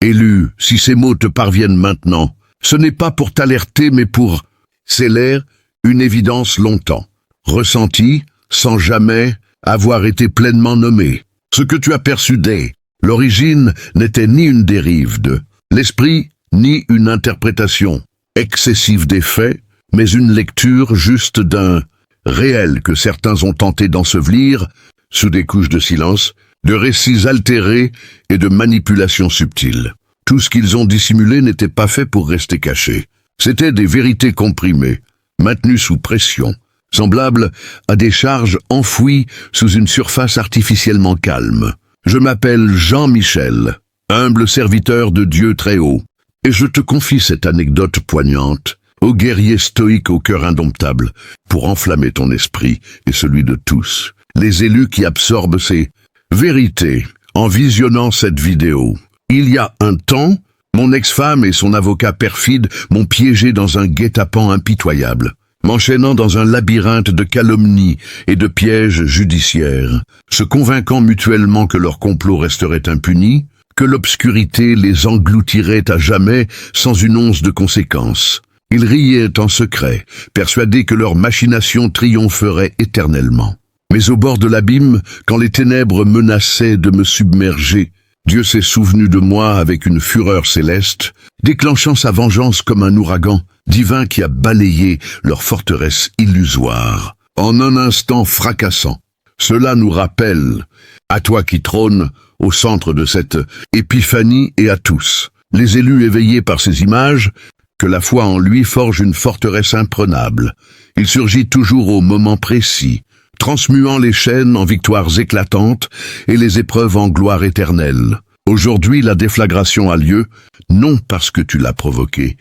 Élu, si ces mots te parviennent maintenant, ce n'est pas pour t'alerter mais pour sceller une évidence longtemps ressentie sans jamais avoir été pleinement nommée. Ce que tu as perçu dès l'origine n'était ni une dérive de l'esprit, ni une interprétation excessive des faits, mais une lecture juste d'un réel que certains ont tenté d'ensevelir sous des couches de silence, de récits altérés et de manipulations subtiles. Tout ce qu'ils ont dissimulé n'était pas fait pour rester caché. C'étaient des vérités comprimées, maintenues sous pression, semblables à des charges enfouies sous une surface artificiellement calme. Je m'appelle Jean-Michel, humble serviteur de Dieu très haut, et je te confie cette anecdote poignante, ô guerrier stoïque au cœur indomptable, pour enflammer ton esprit et celui de tous, les élus qui absorbent ces vérités en visionnant cette vidéo. Il y a un temps, mon ex-femme et son avocat perfide m'ont piégé dans un guet-apens impitoyable, m'enchaînant dans un labyrinthe de calomnies et de pièges judiciaires, se convainquant mutuellement que leur complot resterait impuni, que l'obscurité les engloutirait à jamais sans une once de conséquence. Ils riaient en secret, persuadés que leur machination triompherait éternellement. Mais au bord de l'abîme, quand les ténèbres menaçaient de me submerger, Dieu s'est souvenu de moi avec une fureur céleste, déclenchant sa vengeance comme un ouragan divin qui a balayé leur forteresse illusoire, en un instant fracassant. Cela nous rappelle, à toi qui trônes au centre de cette épiphanie et à tous, les élus éveillés par ces images, que la foi en lui forge une forteresse imprenable. Il surgit toujours au moment précis, transmuant les chaînes en victoires éclatantes et les épreuves en gloire éternelle. Aujourd'hui, la déflagration a lieu, non parce que tu l'as provoquée,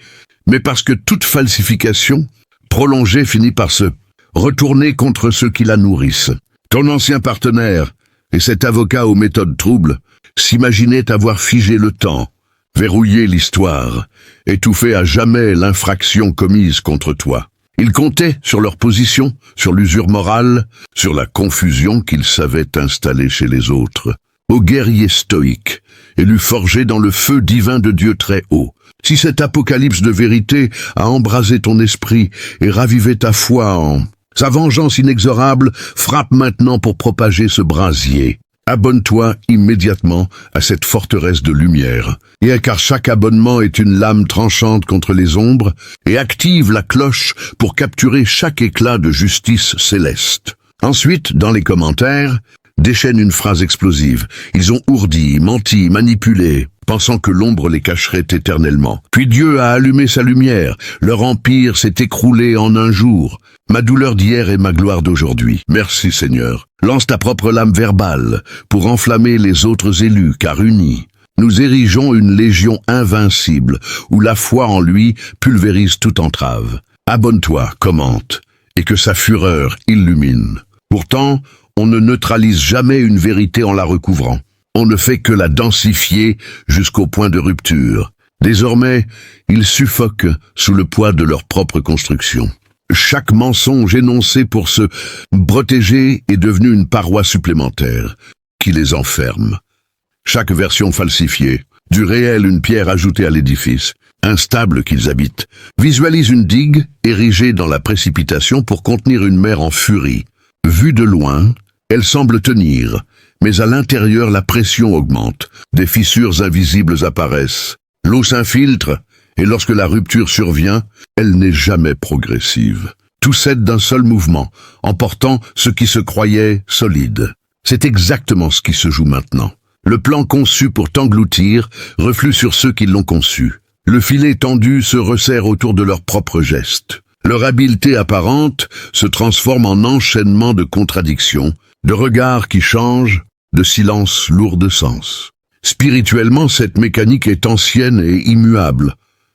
mais parce que toute falsification prolongée finit par se retourner contre ceux qui la nourrissent. Ton ancien partenaire et cet avocat aux méthodes troubles s'imaginaient avoir figé le temps, verrouillé l'histoire, étouffé à jamais l'infraction commise contre toi. Ils comptaient sur leur position, sur l'usure morale, sur la confusion qu'ils savaient installer chez les autres. Ô guerrier stoïque, élu forgé dans le feu divin de Dieu très haut, si cet apocalypse de vérité a embrasé ton esprit et ravivé ta foi en sa vengeance inexorable, frappe maintenant pour propager ce brasier. Abonne-toi immédiatement à cette forteresse de lumière, et car chaque abonnement est une lame tranchante contre les ombres, et active la cloche pour capturer chaque éclat de justice céleste. Ensuite, dans les commentaires, déchaîne une phrase explosive. Ils ont ourdi, menti, manipulé, pensant que l'ombre les cacherait éternellement. Puis Dieu a allumé sa lumière, leur empire s'est écroulé en un jour. Ma douleur d'hier est ma gloire d'aujourd'hui. Merci Seigneur. Lance ta propre lame verbale pour enflammer les autres élus, car unis, nous érigeons une légion invincible où la foi en lui pulvérise toute entrave. Abonne-toi, commente, et que sa fureur illumine. Pourtant, on ne neutralise jamais une vérité en la recouvrant. On ne fait que la densifier jusqu'au point de rupture. Désormais, ils suffoquent sous le poids de leur propre construction. Chaque mensonge énoncé pour se protéger est devenu une paroi supplémentaire qui les enferme. Chaque version falsifiée, du réel une pierre ajoutée à l'édifice, instable qu'ils habitent, visualise une digue érigée dans la précipitation pour contenir une mer en furie. Vue de loin, elle semble tenir, mais à l'intérieur la pression augmente, des fissures invisibles apparaissent, l'eau s'infiltre, et lorsque la rupture survient, elle n'est jamais progressive. Tout cède d'un seul mouvement, emportant ce qui se croyait solide. C'est exactement ce qui se joue maintenant. Le plan conçu pour t'engloutir reflue sur ceux qui l'ont conçu. Le filet tendu se resserre autour de leurs propres gestes. Leur habileté apparente se transforme en enchaînement de contradictions, de regards qui changent, de silences lourds de sens. Spirituellement, cette mécanique est ancienne et immuable.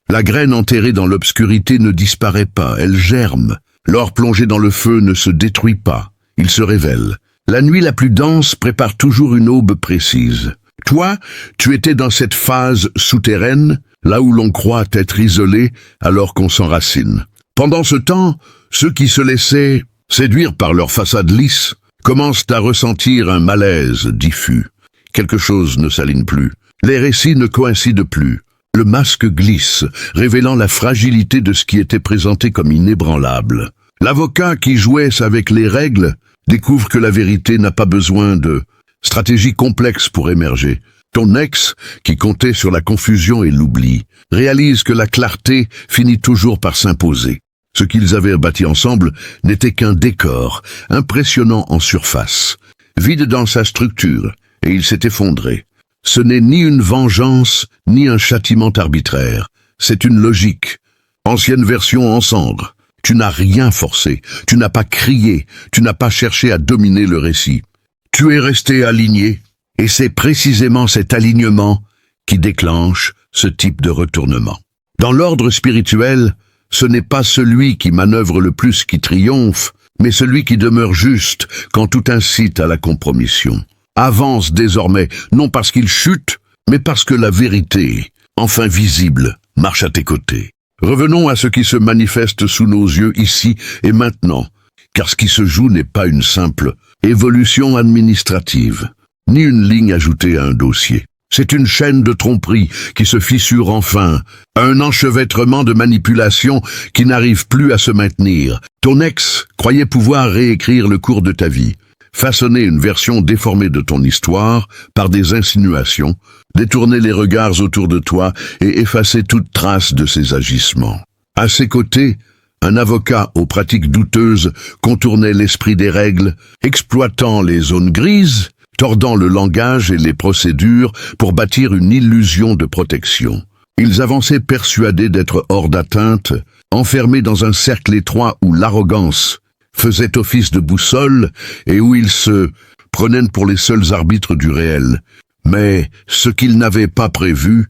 La graine enterrée dans l'obscurité ne disparaît pas, elle germe. L'or plongé dans le feu ne se détruit pas, il se révèle. La nuit la plus dense prépare toujours une aube précise. Toi, tu étais dans cette phase souterraine, là où l'on croit être isolé alors qu'on s'enracine. Pendant ce temps, ceux qui se laissaient séduire par leur façade lisse commencent à ressentir un malaise diffus. Quelque chose ne s'aligne plus. Les récits ne coïncident plus. Le masque glisse, révélant la fragilité de ce qui était présenté comme inébranlable. L'avocat qui jouait avec les règles découvre que la vérité n'a pas besoin de stratégie complexe pour émerger. Ton ex, qui comptait sur la confusion et l'oubli, réalise que la clarté finit toujours par s'imposer. Ce qu'ils avaient bâti ensemble n'était qu'un décor, impressionnant en surface, vide dans sa structure, et il s'est effondré. Ce n'est ni une vengeance, ni un châtiment arbitraire. C'est une logique. Ancienne version en cendres. Tu n'as rien forcé, tu n'as pas crié, tu n'as pas cherché à dominer le récit. Tu es resté aligné, et c'est précisément cet alignement qui déclenche ce type de retournement. Dans l'ordre spirituel, ce n'est pas celui qui manœuvre le plus qui triomphe, mais celui qui demeure juste quand tout incite à la compromission. Avance désormais, non parce qu'il chute, mais parce que la vérité, enfin visible, marche à tes côtés. Revenons à ce qui se manifeste sous nos yeux ici et maintenant, car ce qui se joue n'est pas une simple évolution administrative, ni une ligne ajoutée à un dossier. C'est une chaîne de tromperie qui se fissure enfin, un enchevêtrement de manipulations qui n'arrive plus à se maintenir. Ton ex croyait pouvoir réécrire le cours de ta vie, façonner une version déformée de ton histoire par des insinuations, détourner les regards autour de toi et effacer toute trace de ses agissements. À ses côtés, un avocat aux pratiques douteuses contournait l'esprit des règles, exploitant les zones grises, tordant le langage et les procédures pour bâtir une illusion de protection. Ils avançaient persuadés d'être hors d'atteinte, enfermés dans un cercle étroit où l'arrogance faisait office de boussole et où ils se prenaient pour les seuls arbitres du réel. Mais ce qu'ils n'avaient pas prévu,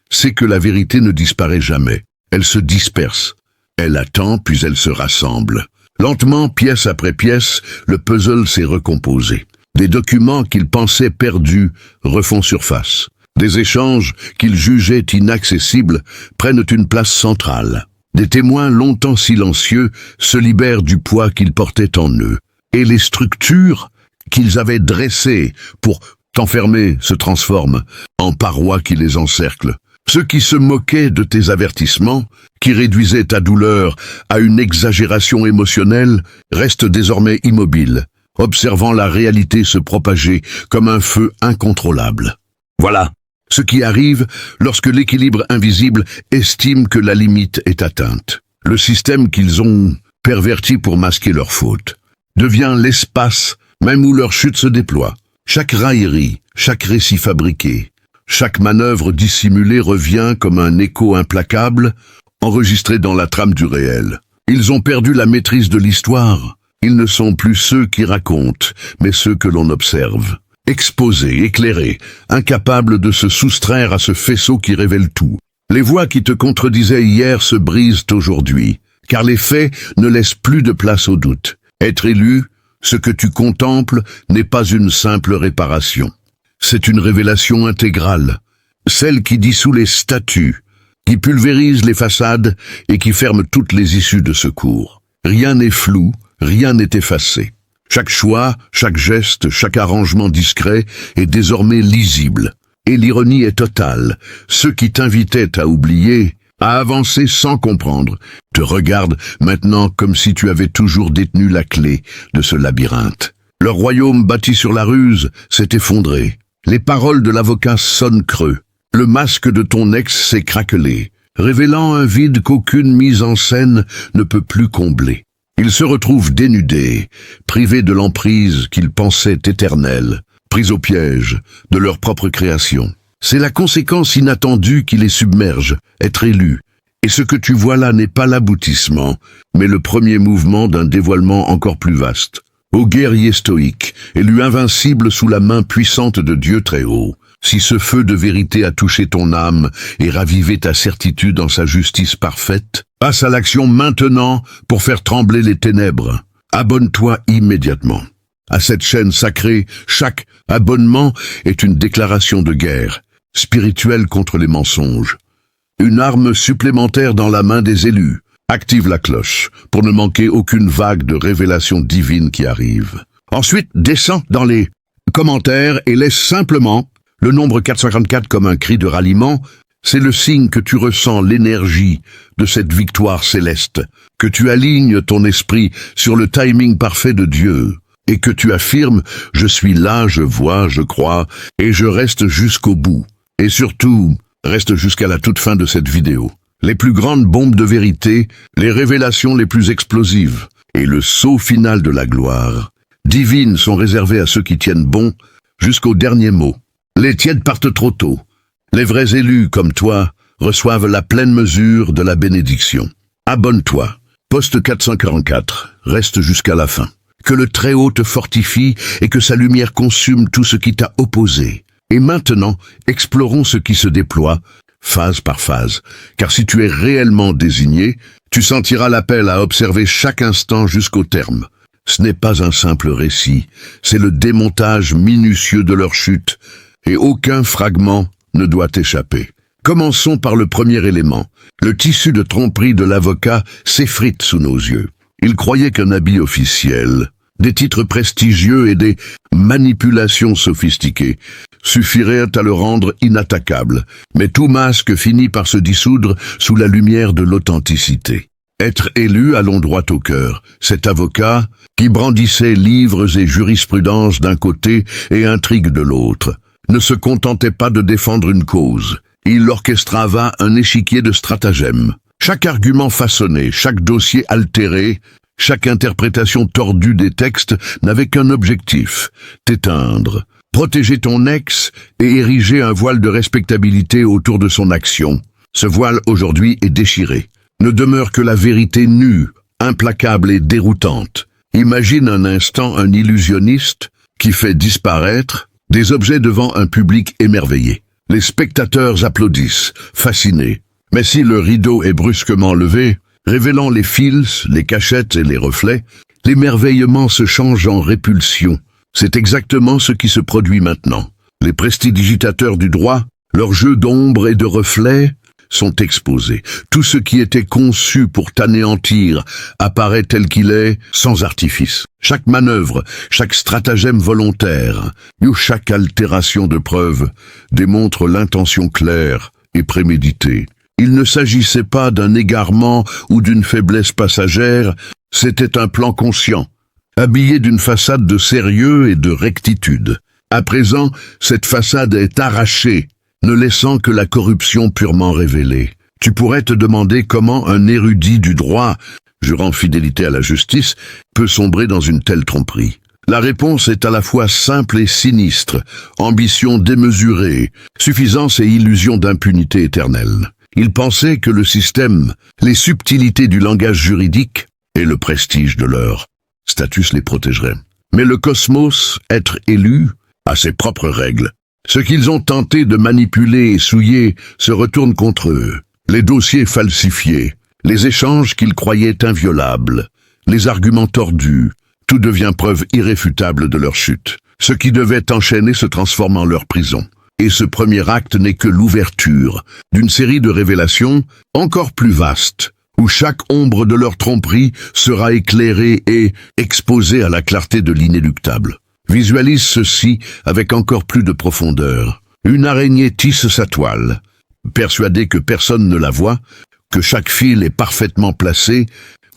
c'est que la vérité ne disparaît jamais. Elle se disperse. Elle attend, puis elle se rassemble. Lentement, pièce après pièce, le puzzle s'est recomposé. Des documents qu'ils pensaient perdus refont surface. Des échanges qu'ils jugeaient inaccessibles prennent une place centrale. Des témoins longtemps silencieux se libèrent du poids qu'ils portaient en eux. Et les structures qu'ils avaient dressées pour t'enfermer se transforment en parois qui les encerclent. Ceux qui se moquaient de tes avertissements, qui réduisaient ta douleur à une exagération émotionnelle, restent désormais immobiles, observant la réalité se propager comme un feu incontrôlable. Voilà ce qui arrive lorsque l'équilibre invisible estime que la limite est atteinte. Le système qu'ils ont perverti pour masquer leur faute devient l'espace même où leur chute se déploie. Chaque raillerie, chaque récit fabriqué, chaque manœuvre dissimulée revient comme un écho implacable, enregistré dans la trame du réel. Ils ont perdu la maîtrise de l'histoire. Ils ne sont plus ceux qui racontent, mais ceux que l'on observe. Exposés, éclairés, incapables de se soustraire à ce faisceau qui révèle tout. Les voix qui te contredisaient hier se brisent aujourd'hui, car les faits ne laissent plus de place au doute. Être élu, ce que tu contemples, n'est pas une simple réparation. C'est une révélation intégrale, celle qui dissout les statuts, qui pulvérise les façades et qui ferme toutes les issues de secours. Rien n'est flou, rien n'est effacé. Chaque choix, chaque geste, chaque arrangement discret est désormais lisible. Et l'ironie est totale. Ceux qui t'invitaient à oublier, à avancer sans comprendre, te regardent maintenant comme si tu avais toujours détenu la clé de ce labyrinthe. Leur royaume bâti sur la ruse s'est effondré. Les paroles de l'avocat sonnent creux. Le masque de ton ex s'est craquelé, révélant un vide qu'aucune mise en scène ne peut plus combler. Ils se retrouvent dénudés, privés de l'emprise qu'ils pensaient éternelle, pris au piège de leur propre création. C'est la conséquence inattendue qui les submerge, être élus. Et ce que tu vois là n'est pas l'aboutissement, mais le premier mouvement d'un dévoilement encore plus vaste. Ô guerrier stoïque, élu invincible sous la main puissante de Dieu très haut, si ce feu de vérité a touché ton âme et ravivé ta certitude en sa justice parfaite, passe à l'action maintenant pour faire trembler les ténèbres. Abonne-toi immédiatement. À cette chaîne sacrée, chaque abonnement est une déclaration de guerre, spirituelle contre les mensonges. Une arme supplémentaire dans la main des élus. Active la cloche pour ne manquer aucune vague de révélation divine qui arrive. Ensuite, descends dans les commentaires et laisse simplement Le nombre 454 comme un cri de ralliement, c'est le signe que tu ressens l'énergie de cette victoire céleste, que tu alignes ton esprit sur le timing parfait de Dieu, et que tu affirmes « Je suis là, je vois, je crois, et je reste jusqu'au bout ». Et surtout, reste jusqu'à la toute fin de cette vidéo. Les plus grandes bombes de vérité, les révélations les plus explosives, et le saut final de la gloire divine sont réservés à ceux qui tiennent bon jusqu'au dernier mot. Les tièdes partent trop tôt. Les vrais élus, comme toi, reçoivent la pleine mesure de la bénédiction. Abonne-toi. Poste 444. Reste jusqu'à la fin. Que le Très-Haut te fortifie et que sa lumière consume tout ce qui t'a opposé. Et maintenant, explorons ce qui se déploie, phase par phase. Car si tu es réellement désigné, tu sentiras l'appel à observer chaque instant jusqu'au terme. Ce n'est pas un simple récit, c'est le démontage minutieux de leur chute, et aucun fragment ne doit échapper. Commençons par le premier élément. Le tissu de tromperie de l'avocat s'effrite sous nos yeux. Il croyait qu'un habit officiel, des titres prestigieux et des manipulations sophistiquées suffiraient à le rendre inattaquable. Mais tout masque finit par se dissoudre sous la lumière de l'authenticité. Être élu, allons droit au cœur. Cet avocat, qui brandissait livres et jurisprudence d'un côté et intrigue de l'autre, ne se contentait pas de défendre une cause. Il orchestrava un échiquier de stratagèmes. Chaque argument façonné, chaque dossier altéré, chaque interprétation tordue des textes n'avait qu'un objectif, t'éteindre, protéger ton ex et ériger un voile de respectabilité autour de son action. Ce voile aujourd'hui est déchiré. Ne demeure que la vérité nue, implacable et déroutante. Imagine un instant un illusionniste qui fait disparaître des objets devant un public émerveillé. Les spectateurs applaudissent, fascinés. Mais si le rideau est brusquement levé, révélant les fils, les cachettes et les reflets, l'émerveillement se change en répulsion. C'est exactement ce qui se produit maintenant. Les prestidigitateurs du droit, leurs jeux d'ombre et de reflets, sont exposés. Tout ce qui était conçu pour t'anéantir apparaît tel qu'il est, sans artifice. Chaque manœuvre, chaque stratagème volontaire, ou chaque altération de preuve démontre l'intention claire et préméditée. Il ne s'agissait pas d'un égarement ou d'une faiblesse passagère, c'était un plan conscient, habillé d'une façade de sérieux et de rectitude. À présent, cette façade est arrachée, ne laissant que la corruption purement révélée. Tu pourrais te demander comment un érudit du droit, jurant fidélité à la justice, peut sombrer dans une telle tromperie. La réponse est à la fois simple et sinistre, ambition démesurée, suffisance et illusion d'impunité éternelle. Il pensait que le système, les subtilités du langage juridique et le prestige de leur status les protégeraient. Mais le cosmos, être élu, a ses propres règles. Ce qu'ils ont tenté de manipuler et souiller se retourne contre eux. Les dossiers falsifiés, les échanges qu'ils croyaient inviolables, les arguments tordus, tout devient preuve irréfutable de leur chute. Ce qui devait enchaîner se transforme en leur prison. Et ce premier acte n'est que l'ouverture d'une série de révélations encore plus vastes, où chaque ombre de leur tromperie sera éclairée et exposée à la clarté de l'inéluctable. Visualise ceci avec encore plus de profondeur. Une araignée tisse sa toile, persuadée que personne ne la voit, que chaque fil est parfaitement placé,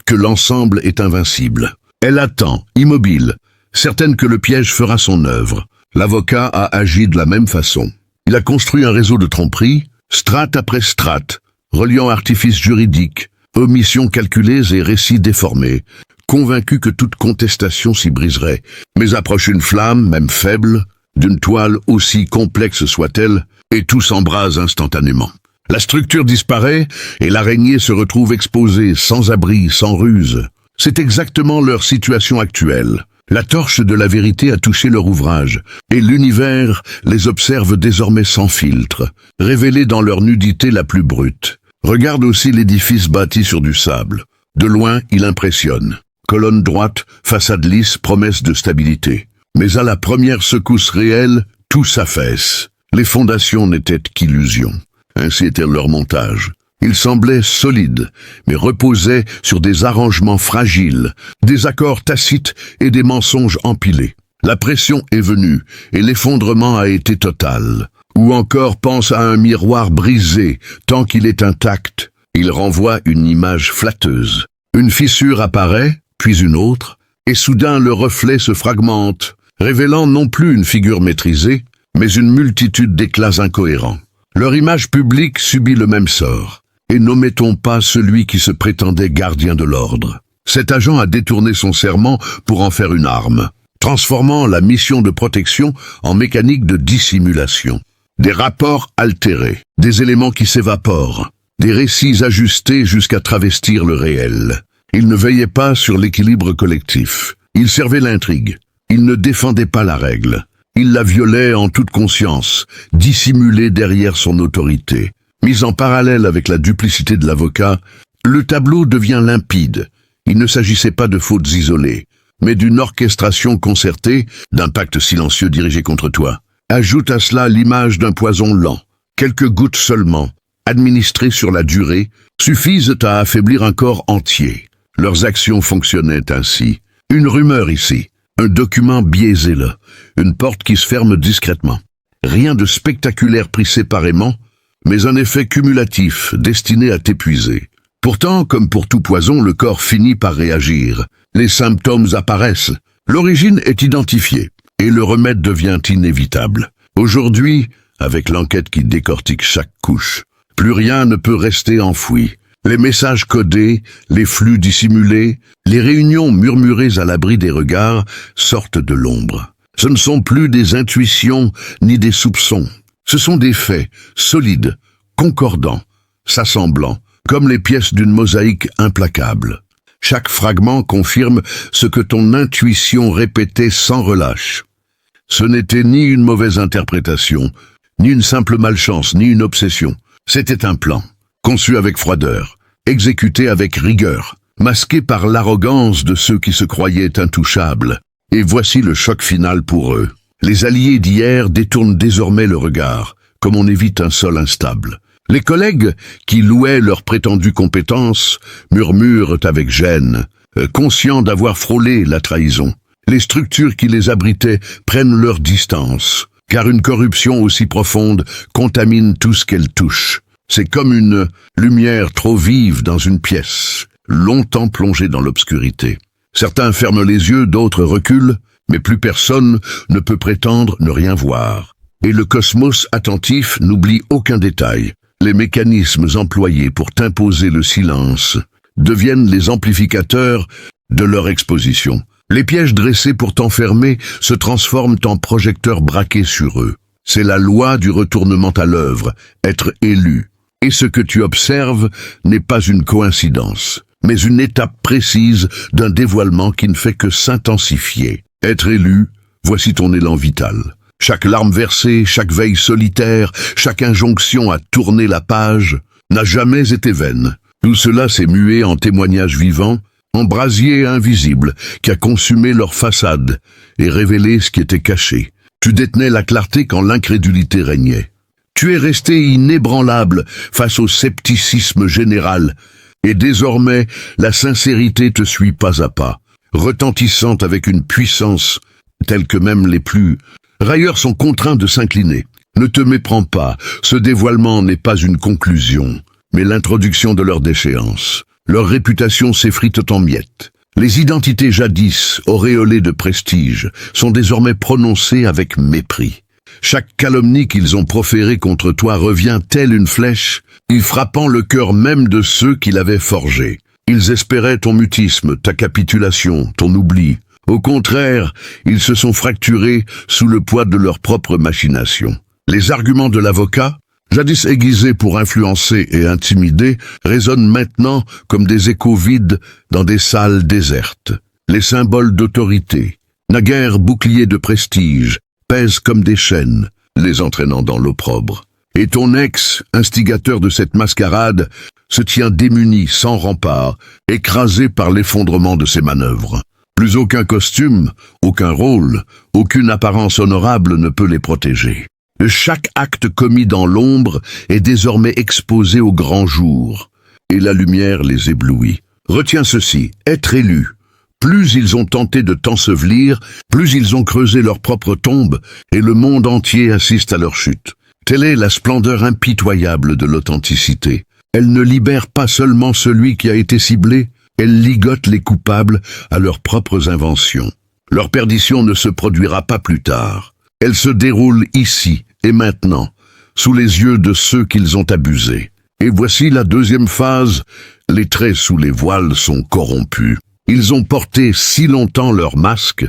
que l'ensemble est invincible. Elle attend, immobile, certaine que le piège fera son œuvre. L'avocat a agi de la même façon. Il a construit un réseau de tromperies, strate après strate, reliant artifices juridiques, omissions calculées et récits déformés, convaincu que toute contestation s'y briserait. Mais approche une flamme, même faible, d'une toile aussi complexe soit-elle, et tout s'embrase instantanément. La structure disparaît et l'araignée se retrouve exposée, sans abri, sans ruse. C'est exactement leur situation actuelle. La torche de la vérité a touché leur ouvrage, et l'univers les observe désormais sans filtre, révélés dans leur nudité la plus brute. Regarde aussi l'édifice bâti sur du sable. De loin, il impressionne. Colonne droite, façade lisse, promesse de stabilité. Mais à la première secousse réelle, tout s'affaisse. Les fondations n'étaient qu'illusions. Ainsi était leur montage. Ils semblaient solides, mais reposaient sur des arrangements fragiles, des accords tacites et des mensonges empilés. La pression est venue, et l'effondrement a été total. Ou encore pense à un miroir brisé, tant qu'il est intact, il renvoie une image flatteuse. Une fissure apparaît, puis une autre, et soudain le reflet se fragmente, révélant non plus une figure maîtrisée, mais une multitude d'éclats incohérents. Leur image publique subit le même sort. Et n'omettons pas celui qui se prétendait gardien de l'ordre. Cet agent a détourné son serment pour en faire une arme, transformant la mission de protection en mécanique de dissimulation. Des rapports altérés, des éléments qui s'évaporent, des récits ajustés jusqu'à travestir le réel. Il ne veillait pas sur l'équilibre collectif. Il servait l'intrigue. Il ne défendait pas la règle. Il la violait en toute conscience, dissimulé derrière son autorité. Mis en parallèle avec la duplicité de l'avocat, le tableau devient limpide. Il ne s'agissait pas de fautes isolées, mais d'une orchestration concertée, d'un pacte silencieux dirigé contre toi. Ajoute à cela l'image d'un poison lent. Quelques gouttes seulement, administrées sur la durée, suffisent à affaiblir un corps entier. Leurs actions fonctionnaient ainsi. Une rumeur ici, un document biaisé là, une porte qui se ferme discrètement. Rien de spectaculaire pris séparément, mais un effet cumulatif destiné à t'épuiser. Pourtant, comme pour tout poison, le corps finit par réagir. Les symptômes apparaissent, l'origine est identifiée, et le remède devient inévitable. Aujourd'hui, avec l'enquête qui décortique chaque couche, plus rien ne peut rester enfoui. Les messages codés, les flux dissimulés, les réunions murmurées à l'abri des regards sortent de l'ombre. Ce ne sont plus des intuitions ni des soupçons. Ce sont des faits, solides, concordants, s'assemblant, comme les pièces d'une mosaïque implacable. Chaque fragment confirme ce que ton intuition répétait sans relâche. Ce n'était ni une mauvaise interprétation, ni une simple malchance, ni une obsession. C'était un plan, conçu avec froideur, exécuté avec rigueur, masqué par l'arrogance de ceux qui se croyaient intouchables. Et voici le choc final pour eux. Les alliés d'hier détournent désormais le regard, comme on évite un sol instable. Les collègues, qui louaient leurs prétendues compétences, murmurent avec gêne, conscients d'avoir frôlé la trahison. Les structures qui les abritaient prennent leur distance, car une corruption aussi profonde contamine tout ce qu'elle touche. C'est comme une lumière trop vive dans une pièce, longtemps plongée dans l'obscurité. Certains ferment les yeux, d'autres reculent, mais plus personne ne peut prétendre ne rien voir. Et le cosmos attentif n'oublie aucun détail. Les mécanismes employés pour t'imposer le silence deviennent les amplificateurs de leur exposition. Les pièges dressés pour t'enfermer se transforment en projecteurs braqués sur eux. C'est la loi du retournement à l'œuvre, être élu. Et ce que tu observes n'est pas une coïncidence, mais une étape précise d'un dévoilement qui ne fait que s'intensifier. Être élu, voici ton élan vital. Chaque larme versée, chaque veille solitaire, chaque injonction à tourner la page n'a jamais été vaine. Tout cela s'est mué en témoignage vivant, en brasier invisible qui a consumé leur façade et révélé ce qui était caché. Tu détenais la clarté quand l'incrédulité régnait. Tu es resté inébranlable face au scepticisme général, et désormais la sincérité te suit pas à pas, retentissante avec une puissance telle que même les plus railleurs sont contraints de s'incliner. Ne te méprends pas, ce dévoilement n'est pas une conclusion, mais l'introduction de leur déchéance. Leur réputation s'effrite en miettes. Les identités jadis, auréolées de prestige, sont désormais prononcées avec mépris. Chaque calomnie qu'ils ont proférée contre toi revient telle une flèche, y frappant le cœur même de ceux qui l'avaient forgé. Ils espéraient ton mutisme, ta capitulation, ton oubli. Au contraire, ils se sont fracturés sous le poids de leurs propres machinations. Les arguments de l'avocat, jadis aiguisés pour influencer et intimider, résonnent maintenant comme des échos vides dans des salles désertes. Les symboles d'autorité, naguère boucliers de prestige, pèsent comme des chaînes, les entraînant dans l'opprobre. Et ton ex, instigateur de cette mascarade, se tient démuni, sans rempart, écrasé par l'effondrement de ses manœuvres. Plus aucun costume, aucun rôle, aucune apparence honorable ne peut les protéger. Chaque acte commis dans l'ombre est désormais exposé au grand jour, et la lumière les éblouit. Retiens ceci, être élu. Plus ils ont tenté de t'ensevelir, plus ils ont creusé leur propre tombe, et le monde entier assiste à leur chute. Telle est la splendeur impitoyable de l'authenticité. Elle ne libère pas seulement celui qui a été ciblé, elle ligote les coupables à leurs propres inventions. Leur perdition ne se produira pas plus tard. Elle se déroule ici et maintenant, sous les yeux de ceux qu'ils ont abusés. Et voici la deuxième phase, les traits sous les voiles sont corrompus. Ils ont porté si longtemps leur masque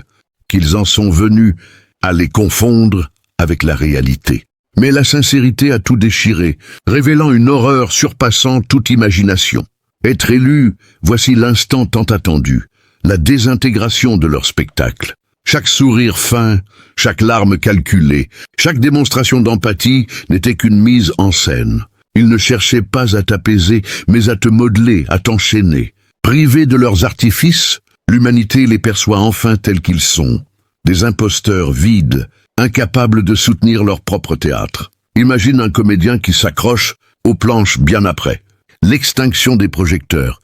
qu'ils en sont venus à les confondre avec la réalité. Mais la sincérité a tout déchiré, révélant une horreur surpassant toute imagination. Être élu, voici l'instant tant attendu, la désintégration de leur spectacle. Chaque sourire fin, chaque larme calculée, chaque démonstration d'empathie n'était qu'une mise en scène. Ils ne cherchaient pas à t'apaiser, mais à te modeler, à t'enchaîner. Privés de leurs artifices, l'humanité les perçoit enfin tels qu'ils sont. Des imposteurs vides, incapables de soutenir leur propre théâtre. Imagine un comédien qui s'accroche aux planches bien après. L'extinction des projecteurs.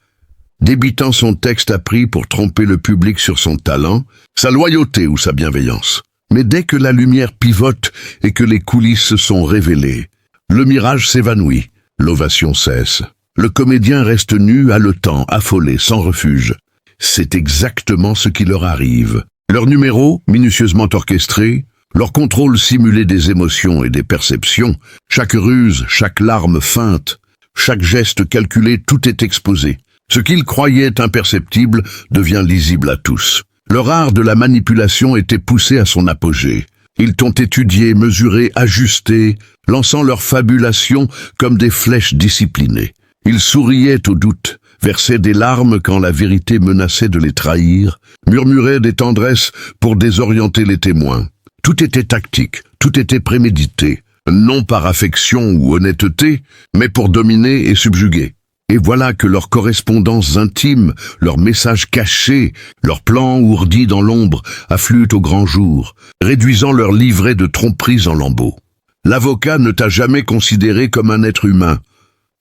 Débitant son texte appris pour tromper le public sur son talent, sa loyauté ou sa bienveillance. Mais dès que la lumière pivote et que les coulisses se sont révélées, le mirage s'évanouit, l'ovation cesse. Le comédien reste nu, haletant, affolé, sans refuge. C'est exactement ce qui leur arrive. Leurs numéros, minutieusement orchestrés, leur contrôle simulé des émotions et des perceptions, chaque ruse, chaque larme feinte, chaque geste calculé, tout est exposé. Ce qu'ils croyaient imperceptible devient lisible à tous. Leur art de la manipulation était poussé à son apogée. Ils t'ont étudié, mesuré, ajusté, lançant leurs fabulations comme des flèches disciplinées. Ils souriaient au doute, versaient des larmes quand la vérité menaçait de les trahir, murmuraient des tendresses pour désorienter les témoins. Tout était tactique, tout était prémédité, non par affection ou honnêteté, mais pour dominer et subjuguer. Et voilà que leurs correspondances intimes, leurs messages cachés, leurs plans ourdis dans l'ombre affluent au grand jour, réduisant leur livret de tromperies en lambeaux. L'avocat ne t'a jamais considéré comme un être humain.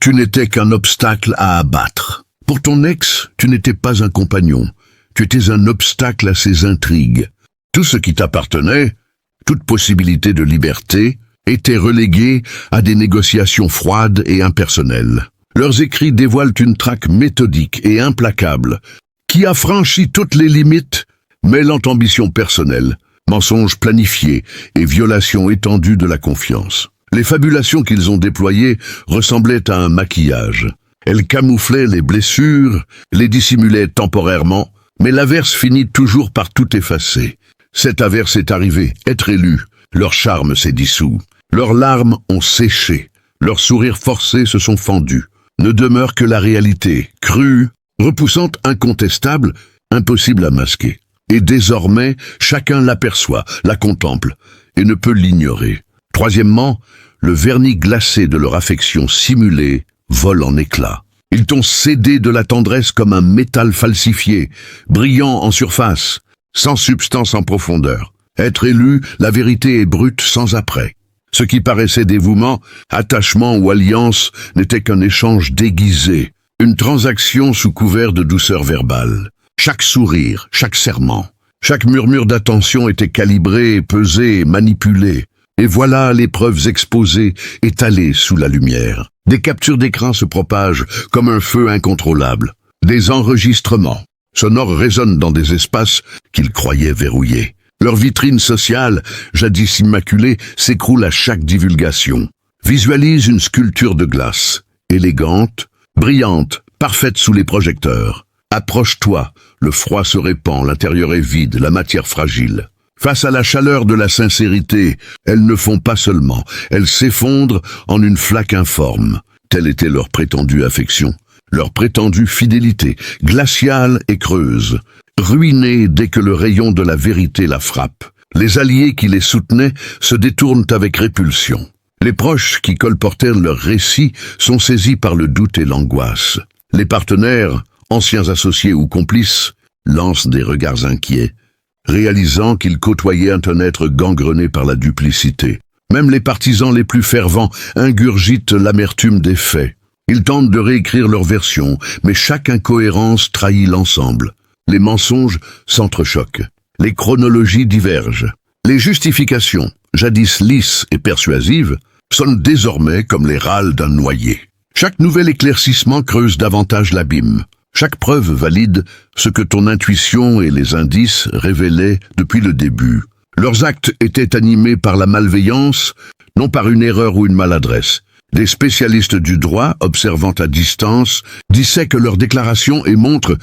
Tu n'étais qu'un obstacle à abattre. Pour ton ex, tu n'étais pas un compagnon. Tu étais un obstacle à ses intrigues. Tout ce qui t'appartenait, toute possibilité de liberté, était relégué à des négociations froides et impersonnelles. Leurs écrits dévoilent une traque méthodique et implacable, qui a franchi toutes les limites, mêlant ambition personnelle, mensonges planifiés et violations étendues de la confiance. Les fabulations qu'ils ont déployées ressemblaient à un maquillage. Elles camouflaient les blessures, les dissimulaient temporairement, mais l'averse finit toujours par tout effacer. Cette averse est arrivée, être élu, leur charme s'est dissous, leurs larmes ont séché, leurs sourires forcés se sont fendus. Ne demeure que la réalité, crue, repoussante, incontestable, impossible à masquer. Et désormais, chacun l'aperçoit, la contemple, et ne peut l'ignorer. Troisièmement, le vernis glacé de leur affection simulée vole en éclats. Ils t'ont cédé de la tendresse comme un métal falsifié, brillant en surface, sans substance en profondeur. Être élu, la vérité est brute sans après. Ce qui paraissait dévouement, attachement ou alliance n'était qu'un échange déguisé, une transaction sous couvert de douceur verbale. Chaque sourire, chaque serment, chaque murmure d'attention était calibré, pesé, manipulé. Et voilà les preuves exposées, étalées sous la lumière. Des captures d'écran se propagent comme un feu incontrôlable. Des enregistrements sonores résonnent dans des espaces qu'ils croyaient verrouillés. Leur vitrine sociale, jadis immaculée, s'écroule à chaque divulgation. Visualise une sculpture de glace, élégante, brillante, parfaite sous les projecteurs. Approche-toi, le froid se répand, l'intérieur est vide, la matière fragile. Face à la chaleur de la sincérité, elles ne font pas seulement, elles s'effondrent en une flaque informe. Telle était leur prétendue affection, leur prétendue fidélité, glaciale et creuse. Ruinée dès que le rayon de la vérité la frappe. Les alliés qui les soutenaient se détournent avec répulsion. Les proches qui colportèrent leur récit sont saisis par le doute et l'angoisse. Les partenaires, anciens associés ou complices, lancent des regards inquiets, réalisant qu'ils côtoyaient un être gangrené par la duplicité. Même les partisans les plus fervents ingurgitent l'amertume des faits. Ils tentent de réécrire leur version, mais chaque incohérence trahit l'ensemble. Les mensonges s'entrechoquent, les chronologies divergent. Les justifications, jadis lisses et persuasives, sonnent désormais comme les râles d'un noyé. Chaque nouvel éclaircissement creuse davantage l'abîme. Chaque preuve valide ce que ton intuition et les indices révélaient depuis le début. Leurs actes étaient animés par la malveillance, non par une erreur ou une maladresse. Des spécialistes du droit, observant à distance, dissèquent leurs déclarations et montrent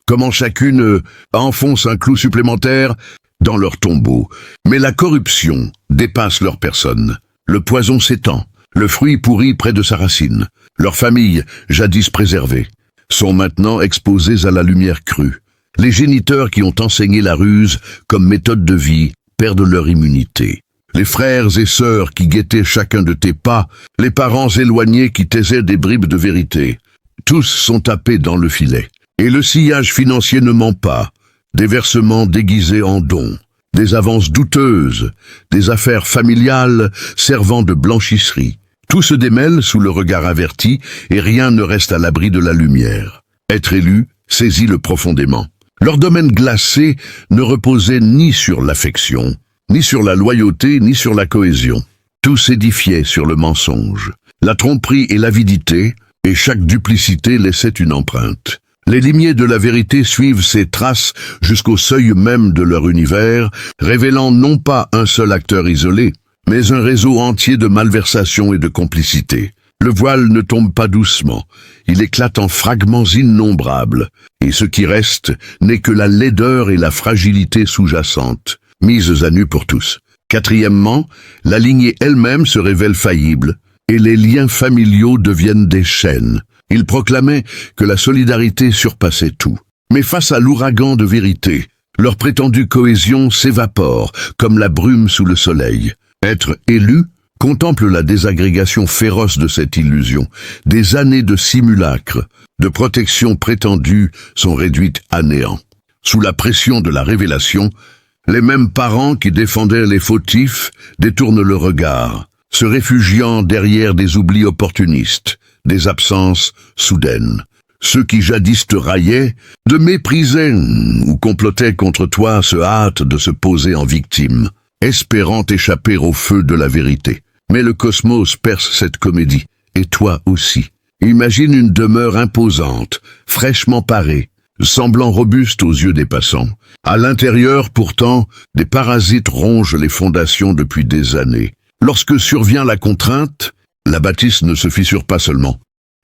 comment chacune enfonce un clou supplémentaire dans leur tombeau. Mais la corruption dépasse leur personne. Le poison s'étend, le fruit pourrit près de sa racine. Leurs familles, jadis préservées, sont maintenant exposées à la lumière crue. Les géniteurs qui ont enseigné la ruse comme méthode de vie perdent leur immunité. Les frères et sœurs qui guettaient chacun de tes pas, les parents éloignés qui taisaient des bribes de vérité, tous sont tapés dans le filet. Et le sillage financier ne ment pas, des versements déguisés en dons, des avances douteuses, des affaires familiales servant de blanchisserie. Tout se démêle sous le regard averti et rien ne reste à l'abri de la lumière. Être élu saisit-le profondément. Leur domaine glacé ne reposait ni sur l'affection, ni sur la loyauté, ni sur la cohésion. Tout s'édifiait sur le mensonge, la tromperie et l'avidité, et chaque duplicité laissait une empreinte. Les limiers de la vérité suivent ces traces jusqu'au seuil même de leur univers, révélant non pas un seul acteur isolé, mais un réseau entier de malversation et de complicité. Le voile ne tombe pas doucement, il éclate en fragments innombrables, et ce qui reste n'est que la laideur et la fragilité sous-jacente, mises à nu pour tous. Quatrièmement, la lignée elle-même se révèle faillible, et les liens familiaux deviennent des chaînes. Ils proclamaient que la solidarité surpassait tout. Mais face à l'ouragan de vérité, leur prétendue cohésion s'évapore, comme la brume sous le soleil. Être élu contemple la désagrégation féroce de cette illusion. Des années de simulacre, de protection prétendue sont réduites à néant. Sous la pression de la révélation, les mêmes parents qui défendaient les fautifs détournent le regard, se réfugiant derrière des oublis opportunistes, des absences soudaines. Ceux qui jadis te raillaient, te méprisaient ou complotaient contre toi se hâtent de se poser en victime, espérant échapper au feu de la vérité. Mais le cosmos perce cette comédie, et toi aussi. Imagine une demeure imposante, fraîchement parée, semblant robuste aux yeux des passants. À l'intérieur, pourtant, des parasites rongent les fondations depuis des années. Lorsque survient la contrainte, la bâtisse ne se fissure pas seulement.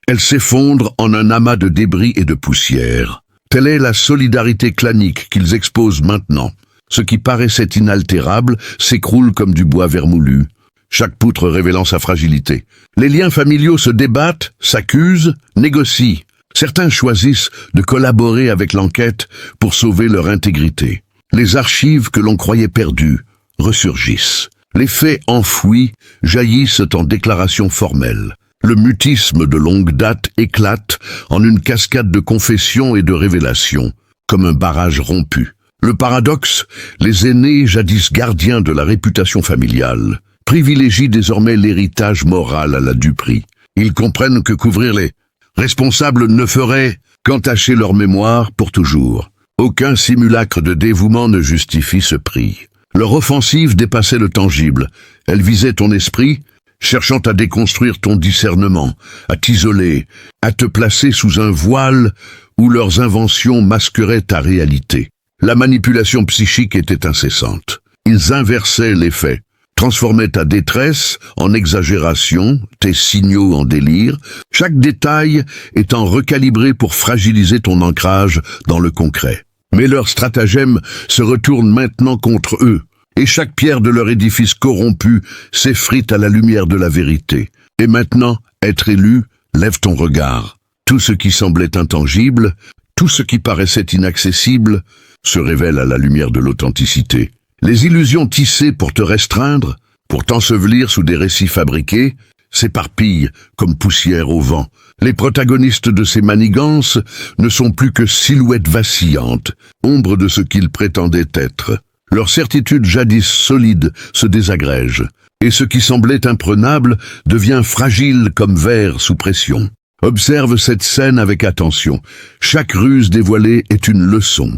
Elle s'effondre en un amas de débris et de poussière. Telle est la solidarité clanique qu'ils exposent maintenant. Ce qui paraissait inaltérable s'écroule comme du bois vermoulu, chaque poutre révélant sa fragilité. Les liens familiaux se débattent, s'accusent, négocient. Certains choisissent de collaborer avec l'enquête pour sauver leur intégrité. Les archives que l'on croyait perdues ressurgissent. Les faits enfouis jaillissent en déclarations formelles. Le mutisme de longue date éclate en une cascade de confessions et de révélations, comme un barrage rompu. Le paradoxe, les aînés, jadis gardiens de la réputation familiale, privilégient désormais l'héritage moral à la duperie. Ils comprennent que couvrir les responsables ne ferait qu'entacher leur mémoire pour toujours. Aucun simulacre de dévouement ne justifie ce prix. Leur offensive dépassait le tangible. Elle visait ton esprit, cherchant à déconstruire ton discernement, à t'isoler, à te placer sous un voile où leurs inventions masqueraient ta réalité. La manipulation psychique était incessante. Ils inversaient les faits, transformaient ta détresse en exagération, tes signaux en délire, chaque détail étant recalibré pour fragiliser ton ancrage dans le concret. Mais leur stratagème se retourne maintenant contre eux, et chaque pierre de leur édifice corrompu s'effrite à la lumière de la vérité. Et maintenant, être élu, lève ton regard. Tout ce qui semblait intangible, tout ce qui paraissait inaccessible, se révèle à la lumière de l'authenticité. Les illusions tissées pour te restreindre, pour t'ensevelir sous des récits fabriqués, s'éparpillent comme poussière au vent. Les protagonistes de ces manigances ne sont plus que silhouettes vacillantes, ombres de ce qu'ils prétendaient être. Leur certitude jadis solide se désagrège, et ce qui semblait imprenable devient fragile comme verre sous pression. Observe cette scène avec attention. Chaque ruse dévoilée est une leçon.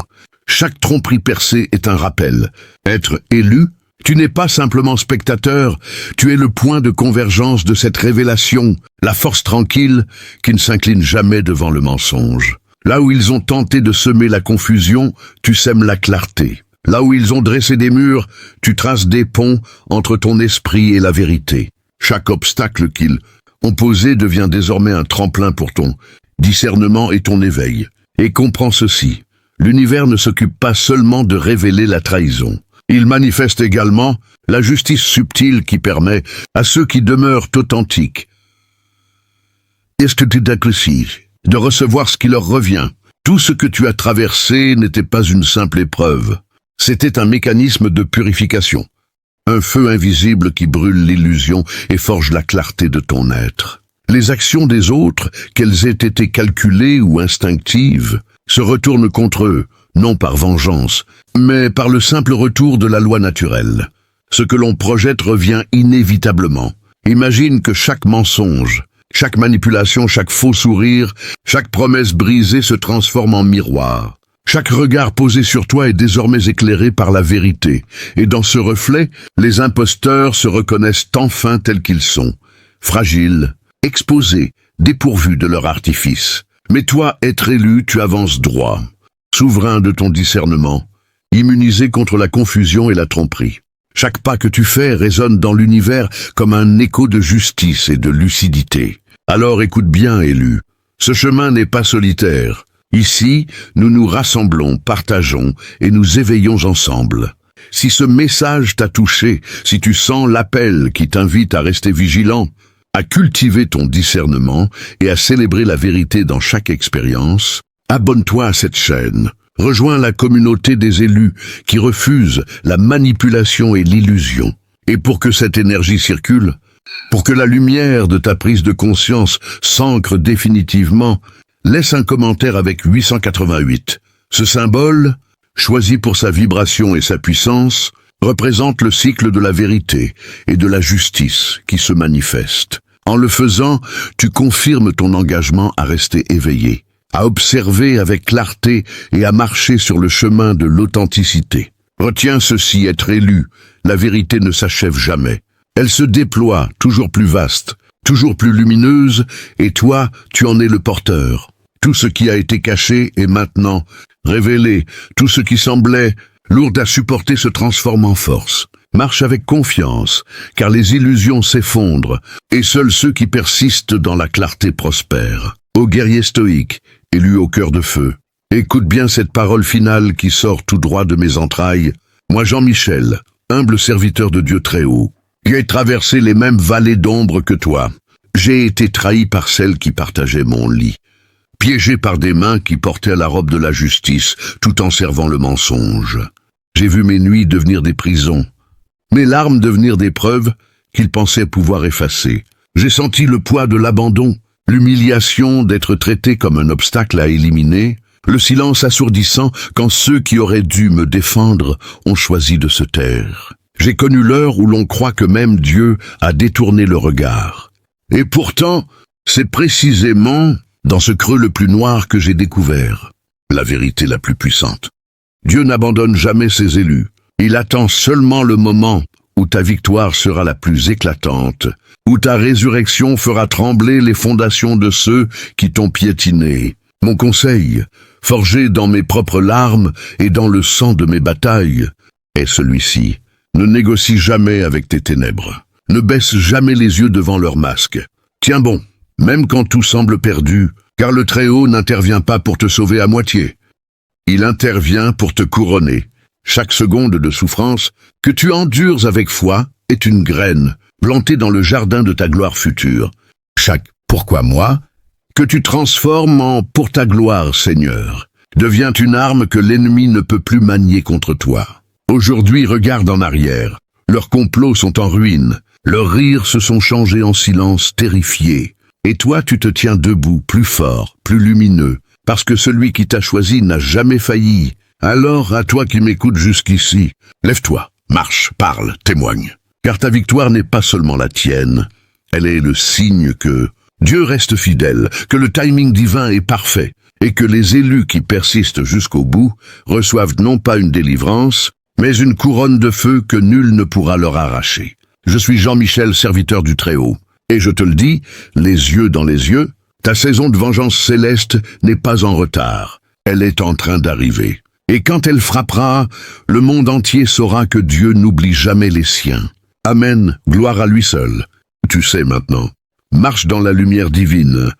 Chaque tromperie percée est un rappel. Être élu Tu n'es pas simplement spectateur, tu es le point de convergence de cette révélation, la force tranquille qui ne s'incline jamais devant le mensonge. Là où ils ont tenté de semer la confusion, tu sèmes la clarté. Là où ils ont dressé des murs, tu traces des ponts entre ton esprit et la vérité. Chaque obstacle qu'ils ont posé devient désormais un tremplin pour ton discernement et ton éveil. Et comprends ceci, l'univers ne s'occupe pas seulement de révéler la trahison. Il manifeste également la justice subtile qui permet à ceux qui demeurent authentiques de recevoir ce qui leur revient. Tout ce que tu as traversé n'était pas une simple épreuve. C'était un mécanisme de purification. Un feu invisible qui brûle l'illusion et forge la clarté de ton être. Les actions des autres, qu'elles aient été calculées ou instinctives, se retournent contre eux, non par vengeance, mais par le simple retour de la loi naturelle. Ce que l'on projette revient inévitablement. Imagine que chaque mensonge, chaque manipulation, chaque faux sourire, chaque promesse brisée se transforme en miroir. Chaque regard posé sur toi est désormais éclairé par la vérité, et dans ce reflet, les imposteurs se reconnaissent enfin tels qu'ils sont, fragiles, exposés, dépourvus de leur artifice. Mais toi, être élu, tu avances droit, souverain de ton discernement, immunisé contre la confusion et la tromperie. Chaque pas que tu fais résonne dans l'univers comme un écho de justice et de lucidité. Alors écoute bien, élu, ce chemin n'est pas solitaire. Ici, nous nous rassemblons, partageons et nous éveillons ensemble. Si ce message t'a touché, si tu sens l'appel qui t'invite à rester vigilant, à cultiver ton discernement et à célébrer la vérité dans chaque expérience, abonne-toi à cette chaîne. Rejoins la communauté des élus qui refusent la manipulation et l'illusion. Et pour que cette énergie circule, pour que la lumière de ta prise de conscience s'ancre définitivement, laisse un commentaire avec 888. Ce symbole, choisi pour sa vibration et sa puissance, représente le cycle de la vérité et de la justice qui se manifeste. En le faisant, tu confirmes ton engagement à rester éveillé, à observer avec clarté et à marcher sur le chemin de l'authenticité. Retiens ceci, être élu, la vérité ne s'achève jamais. Elle se déploie, toujours plus vaste, toujours plus lumineuse, et toi, tu en es le porteur. Tout ce qui a été caché est maintenant révélé. Tout ce qui semblait lourd à supporter se transforme en force. Marche avec confiance, car les illusions s'effondrent, et seuls ceux qui persistent dans la clarté prospèrent. Ô guerrier stoïque, élu au cœur de feu, écoute bien cette parole finale qui sort tout droit de mes entrailles. Moi, Jean-Michel, humble serviteur de Dieu très haut, j'ai traversé les mêmes vallées d'ombre que toi. J'ai été trahi par celle qui partageait mon lit, piégé par des mains qui portaient la robe de la justice, tout en servant le mensonge. J'ai vu mes nuits devenir des prisons, mes larmes devenir des preuves qu'ils pensaient pouvoir effacer. J'ai senti le poids de l'abandon, l'humiliation d'être traité comme un obstacle à éliminer, le silence assourdissant quand ceux qui auraient dû me défendre ont choisi de se taire. J'ai connu l'heure où l'on croit que même Dieu a détourné le regard. Et pourtant, c'est précisément dans ce creux le plus noir que j'ai découvert la vérité la plus puissante. Dieu n'abandonne jamais ses élus. Il attend seulement le moment où ta victoire sera la plus éclatante, où ta résurrection fera trembler les fondations de ceux qui t'ont piétiné. Mon conseil, forgé dans mes propres larmes et dans le sang de mes batailles, est celui-ci. Ne négocie jamais avec tes ténèbres. Ne baisse jamais les yeux devant leur masque. Tiens bon, même quand tout semble perdu, car le Très-Haut n'intervient pas pour te sauver à moitié. Il intervient pour te couronner. Chaque seconde de souffrance que tu endures avec foi est une graine plantée dans le jardin de ta gloire future. Chaque « pourquoi moi ?» que tu transformes en « pour ta gloire, Seigneur » devient une arme que l'ennemi ne peut plus manier contre toi. Aujourd'hui, regarde en arrière. Leurs complots sont en ruine. Leurs rires se sont changés en silence terrifié. Et toi, tu te tiens debout, plus fort, plus lumineux, parce que celui qui t'a choisi n'a jamais failli. Alors, à toi qui m'écoutes jusqu'ici, lève-toi, marche, parle, témoigne. Car ta victoire n'est pas seulement la tienne, elle est le signe que Dieu reste fidèle, que le timing divin est parfait, et que les élus qui persistent jusqu'au bout reçoivent non pas une délivrance, mais une couronne de feu que nul ne pourra leur arracher. Je suis Jean-Michel, serviteur du Très-Haut, et je te le dis, les yeux dans les yeux, ta saison de vengeance céleste n'est pas en retard. Elle est en train d'arriver. Et quand elle frappera, le monde entier saura que Dieu n'oublie jamais les siens. Amen, gloire à lui seul. Tu sais maintenant. Marche dans la lumière divine.